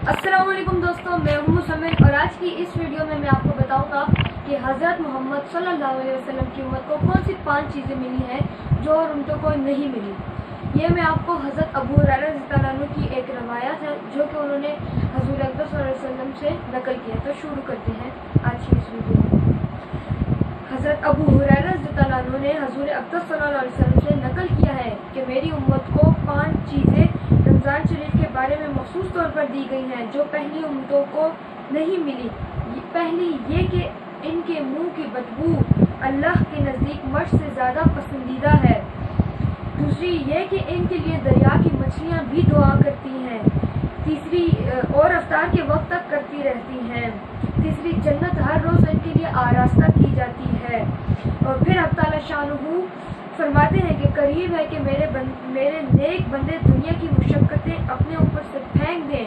السلام علیکم دوستوں، میں ہوں مسمن اور آج کی اس ویڈیو میں آپ کو بتاؤں گا کہ حضرت محمد صلی اللہ علیہ وسلم کی امت کو کون سی 5 چیزیں ملی ہیں جو اور امتوں کو نہیں ملی۔ یہ میں آپ کو حضرت ابو ہریرہ رضی اللہ عنہ کی ایک روایت ہے جو کہ انہوں نے حضور اقدس صلی اللہ علیہ وسلم سے نقل کیا۔ تو شروع کرتے ہیں آج کی اس ویڈیو۔ حضرت ابو ہریرہ رضی اللہ عنہ نے حضور اقدس صلی اللہ علیہ وسلم سے نقل کیا ہے کہ میری امت کو 5 چیزیں رمضان شریف کے بارے میں مخصوص طور پر دی گئی ہیں جو پہلی امتوں کو نہیں ملی۔ پہلی یہ کہ ان کے منہ کی بدبو اللہ کے نزدیک مرچ سے زیادہ پسندیدہ ہے۔ دوسری یہ کہ ان کے لیے دریا کی مچھلیاں بھی دعا کرتی ہیں۔ تیسری اور افطار کے وقت تک کرتی رہتی ہیں۔ تیسری جنت ہر روز ان کے لیے آراستہ کی جاتی ہے۔ اور پھر اللہ تعالیٰ شانہ فرماتے ہیں کہ قریب ہے کہ میرے نیک بندے دنیا کی مشقتیں اپنے اوپر سے پھینک دیں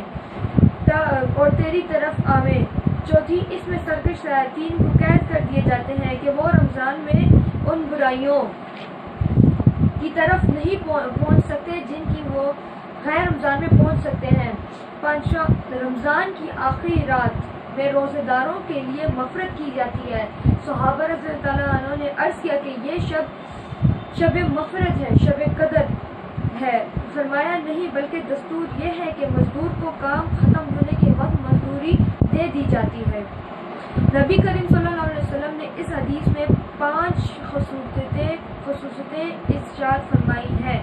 اور تیری طرف آویں۔ چوتھی اس میں سرکش شیاطین کو قید کر دیے جاتے ہیں کہ وہ رمضان میں ان برائیوں کی طرف نہیں پہنچ سکتے جن کی وہ غیر رمضان میں پہنچ سکتے ہیں۔ پانچواں، رمضان کی آخری رات میں روزے داروں کے لیے مغفرت کی جاتی ہے۔ صحابہ رضی اللہ عنہ نے عرض کیا کہ یہ شب مغفرت ہے، شب قدر ہے۔ فرمایا نہیں، بلکہ دستور یہ ہے کہ مزدور کو کام ختم ہونے کے وقت مزدوری دے دی جاتی ہے۔ نبی کریم صلی اللہ علیہ وسلم نے اس حدیث میں 5 خصوصیتیں ارشاد فرمائی ہیں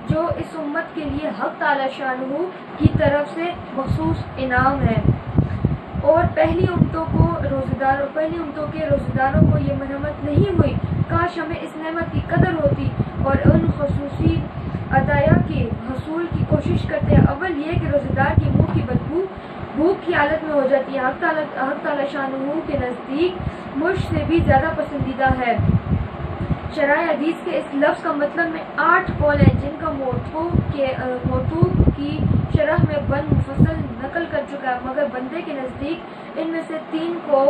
جو اس امت کے لیے حق تعالی شانہ کی طرف سے مخصوص انعام ہے، اور پہلی امتوں کے روزے داروں کو یہ نعمت نہیں ہوئی۔ کاش ہمیں اس نعمت کی قدر ہوتی اور ان خصوصی عطایا کے حصول کی کوشش کرتے۔ اول یہ کہ روزے دار کی منہ کی بدبو بھوک کی حالت میں ہو جاتی ہے، حق تعالی شانہ کے نزدیک مرچ سے بھی زیادہ پسندیدہ ہے۔ شرح حدیث کے اس لفظ کا مطلب میں 8 قول ہیں جن کا موضوع کی شرح میں بند مفصل نقل کر چکا ہے، مگر بندے کے نزدیک ان میں سے 3 کو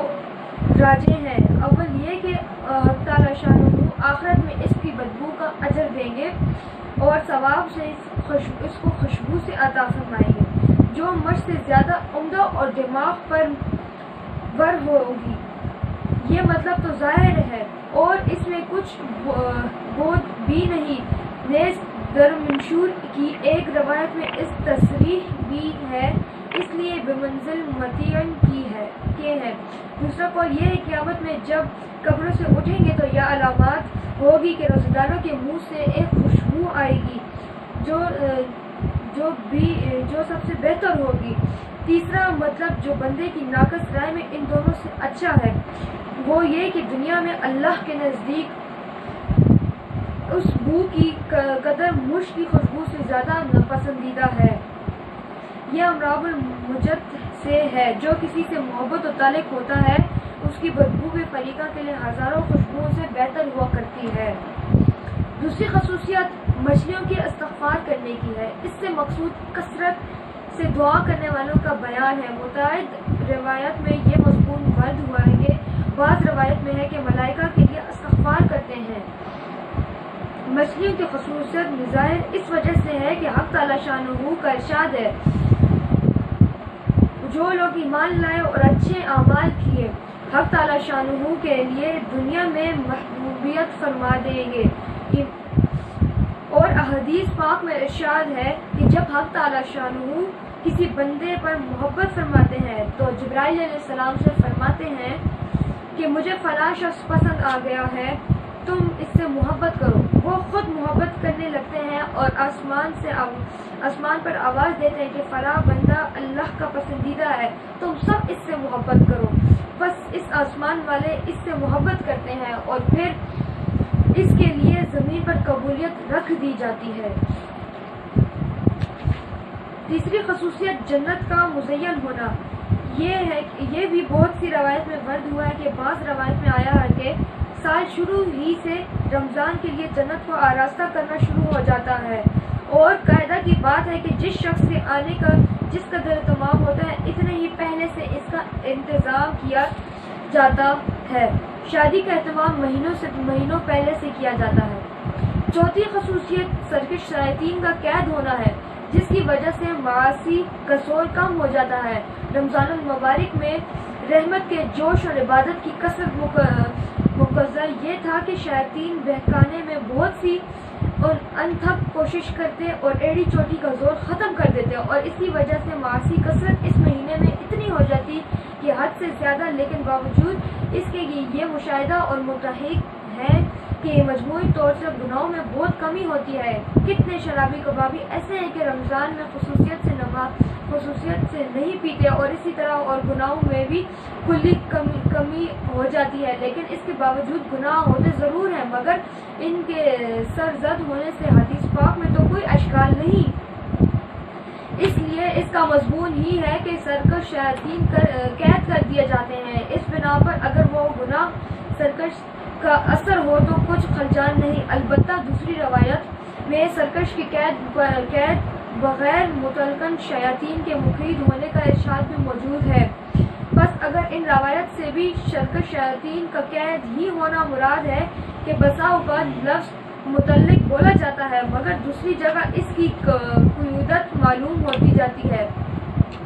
راجح ہیں۔ اول یہ کہ حق تعالی شانہ آخرت میں اس کی بدبو کا اجر دیں گے اور ثواب سے اس کو خوشبو سے عطا فرمائیں گے جو مرچ سے زیادہ عمدہ اور دماغ پر ور ہوگی۔ یہ مطلب تو ظاہر ہے اور اس میں کچھ بود بھی نہیں۔ نیز درمنشور کی ایک روایت میں اس تصریح بھی ہے، اس لیے بمنزل متعین کے ہے۔ دوسرا قول یہ ہے کہ قیامت میں جب قبروں سے اٹھیں گے تو یہ علامات ہوگی کہ روزے داروں کے منہ سے ایک خوشبو آئے گی جو سب سے بہتر ہوگی۔ تیسرا مطلب جو بندے کی ناقص رائے میں ان دونوں سے اچھا ہے وہ یہ کہ دنیا میں اللہ کے نزدیک اس بو کی قدر مرچ کی خوشبو سے زیادہ ناپسندیدہ ہے۔ یہ امراض المجد سے ہے، جو کسی سے محبت و تعلق ہوتا ہے اس کی بدبو بھی فریقہ کے لیے ہزاروں خوشبوؤں سے بہتر ہوا کرتی ہے۔ دوسری خصوصیت مچھلیوں کے استغفار کرنے کی ہے۔ اس سے مقصود کثرت سے دعا کرنے والوں کا بیان ہے۔ متعدد روایات میں یہ مضمون ورد ہوا ہے کہ بعض روایت میں ہے کہ ملائکہ کے لیے استغفار کرتے ہیں۔ مچھلیوں کی خصوصیت ظاہر اس وجہ سے ہے کہ حق تعالی شانہ کا ارشاد ہے، جو لوگ ایمان لائے اور اچھے اعمال کیے حق تعالی شانہ کے لیے دنیا میں محبوبیت فرما دیں گے۔ اور احادیث پاک میں ارشاد ہے کہ جب حق تعالی شانہ کسی بندے پر محبت فرماتے ہیں تو جبرائیل علیہ السلام سے فرماتے ہیں کہ مجھے فلاں شخص پسند آ گیا ہے، تم اس سے محبت کرو۔ وہ خود محبت کرنے لگتے ہیں اور آسمان پر آواز دیتے ہیں کہ فلاں بندہ اللہ کا پسندیدہ ہے، تم سب اس سے محبت کرو۔ بس اس آسمان والے اس سے محبت کرتے ہیں اور پھر اس کے لیے زمین پر قبولیت رکھ دی جاتی ہے۔ تیسری خصوصیت جنت کا مزین ہونا یہ بھی بہت سی روایت میں ورد ہوا ہے کہ بعض روایت میں آیا ہے کہ سال شروع ہی سے رمضان کے لیے جنت کو آراستہ کرنا شروع ہو جاتا ہے، اور قاعدہ کی بات ہے کہ جس شخص کے آنے کا جس قدر اہتمام ہوتا ہے اتنے ہی پہلے سے اس کا انتظام کیا جاتا ہے۔ شادی کا اہتمام مہینوں پہلے سے کیا جاتا ہے۔ چوتھی خصوصیت سرکش شیاطین کا قید ہونا ہے۔ جس کی وجہ سے معاشی قصور کم ہو جاتا ہے۔ رمضان المبارک میں رحمت کے جوش اور عبادت کی کثرت مقتضا یہ تھا کہ شیاطین بہکانے میں بہت سی اور انتھک کوشش کرتے اور ایڑی چوٹی کا زور ختم کر دیتے، اور اس کی وجہ سے معاشی کثرت اس مہینے میں اتنی ہو جاتی کہ حد سے زیادہ، لیکن باوجود اس کے یہ مشاہدہ اور متحق ہے کہ مجموعی طور سے گناہوں میں بہت کمی ہوتی ہے۔ کتنے شرابی کبابی ایسے ہیں کہ رمضان میں خصوصیت سے نہیں پیتے، اور اسی طرح اور گناہوں میں بھی کلی کمی ہو جاتی ہے، لیکن اس کے باوجود گناہ ہوتے ضرور ہیں، مگر ان کے سرزد ہونے سے حدیث پاک میں تو کوئی اشکال نہیں۔ اس لیے اس کا مضمون ہی ہے کہ سرکش شیاطین قید کر دیے جاتے ہیں۔ اس بنا پر اگر وہ گناہ سرکش کا اثر ہو تو کچھ خلجان نہیں، البتہ دوسری روایت میں سرکش کی قید بغیر متعلقاً شیاطین کے مفید ہونے کا ارشاد بھی موجود ہے۔ بس اگر ان روایت سے بھی سرکش شیاطین کا قید ہی ہونا مراد ہے کہ بسا اوقات لفظ متعلق بولا جاتا ہے مگر دوسری جگہ اس کی قیودت معلوم ہوتی جاتی ہے،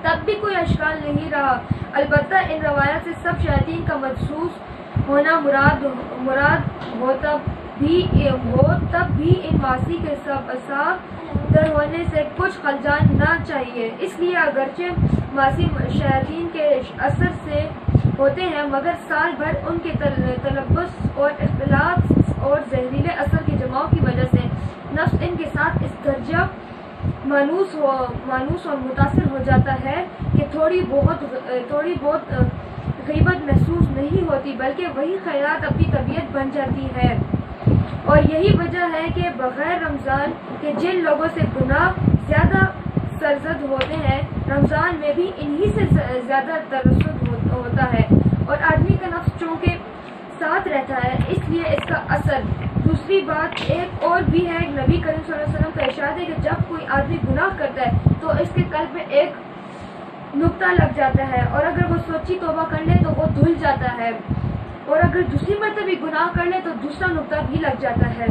تب بھی کوئی اشکال نہیں رہا۔ البتہ ان روایات سے سب شیاطین کا محسوس ہونا مراد ہو تب بھی ان معاصی کے سب اثار در ہونے سے کچھ خلجان نہ چاہیے۔ اس لیے اگرچہ معاصی شیاطین کے اثر سے ہوتے ہیں مگر سال بھر ان کے تلبس اور اختلاط اور زہریلے اثر کے جماؤ کی وجہ سے نفس ان کے ساتھ اس درجہ مانوس اور متاثر ہو جاتا ہے کہ تھوڑی بہت غیبت محسوس نہیں ہوتی، بلکہ وہی خیرات اپنی طبیعت بن جاتی ہے۔ اور یہی وجہ ہے کہ بغیر رمضان کے جن لوگوں سے گناہ زیادہ سرزد ہوتے ہیں، رمضان میں بھی انہی سے زیادہ ترسد ہوتا ہے، اور آدمی کا نفس چونکہ ساتھ رہتا ہے اس لیے اس کا اثر۔ دوسری بات ایک اور بھی ہے، نبی کریم صلی اللہ علیہ وسلم کا ارشاد ہے کہ جب کوئی آدمی گناہ کرتا ہے تو اس کے قلب میں ایک نقطہ لگ جاتا ہے، اور اگر وہ سچی توبہ کر لے تو وہ دھل جاتا ہے، اور اگر دوسری مرتبہ گناہ کر لے تو دوسرا نقطہ بھی لگ جاتا ہے،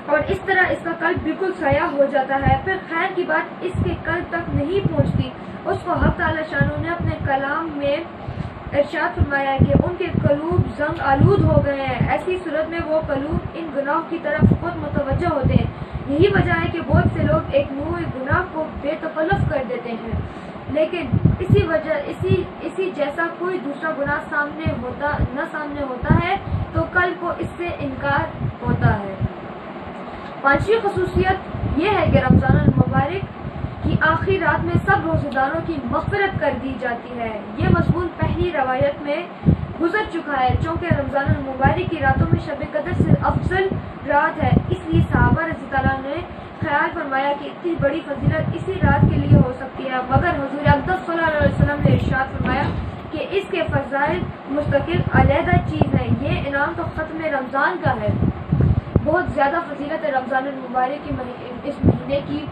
اور اس طرح اس کا قلب بالکل سیاہ ہو جاتا ہے۔ پھر خیر کی بات اس کے قلب تک نہیں پہنچتی، اس کو حق تعالی شانہ نے اپنے کلام میں ارشاد فرمایا کہ ان کے قلوب زنگ آلود ہو گئے ہیں، ایسی صورت میں وہ قلوب ان گناہوں کی طرف خود متوجہ ہوتے ہیں۔ یہی وجہ ہے کہ بہت سے لوگ ایک نوع گناہ کو بے تکلف کر دیتے ہیں، لیکن اسی جیسا کوئی دوسرا گناہ سامنے ہوتا ہے تو قلب کو اس سے انکار ہوتا ہے۔ پانچویں خصوصیت یہ ہے کہ رمضان المبارک کی آخری رات میں سب روزہ داروں کی مغفرت کر دی جاتی ہے۔ یہ مضمون پہلی روایت میں گزر چکا ہے، چونکہ رمضان المبارک کی راتوں میں شب قدر سے افضل رات ہے، اس لیے صحابہ رضی اللہ عنہ نے خیال فرمایا کہ اتنی بڑی فضیلت اسی رات کے لیے ہو سکتی ہے، مگر حضور اقدس صلی اللہ علیہ وسلم نے ارشاد فرمایا کہ اس کے فضائل مستقل علیحدہ چیز ہیں، یہ انعام تو ختم رمضان کا ہے۔ بہت زیادہ فضیلت ہے رمضان المبارک کی اس مہینے کی،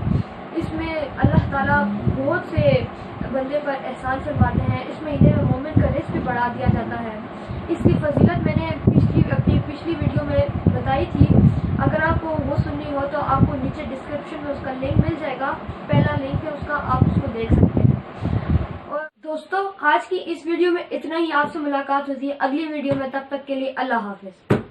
اس میں اللہ تعالیٰ بہت سے بندے پر احسان فرماتے ہیں، اس مہینے میں مومن کا رزق بھی بڑھا دیا جاتا ہے۔ اس کی فضیلت میں نے اپنی پچھلی ویڈیو میں بتائی تھی، اگر آپ کو وہ سننی ہو تو آپ کو نیچے ڈسکرپشن میں اس کا لنک مل جائے گا، پہلا لنک ہے اس کا، آپ اس کو دیکھ سکتے ہیں۔ اور دوستو آج کی اس ویڈیو میں اتنا ہی، آپ سے ملاقات ہوتی ہے اگلی ویڈیو میں، تب تک کے لیے اللہ حافظ۔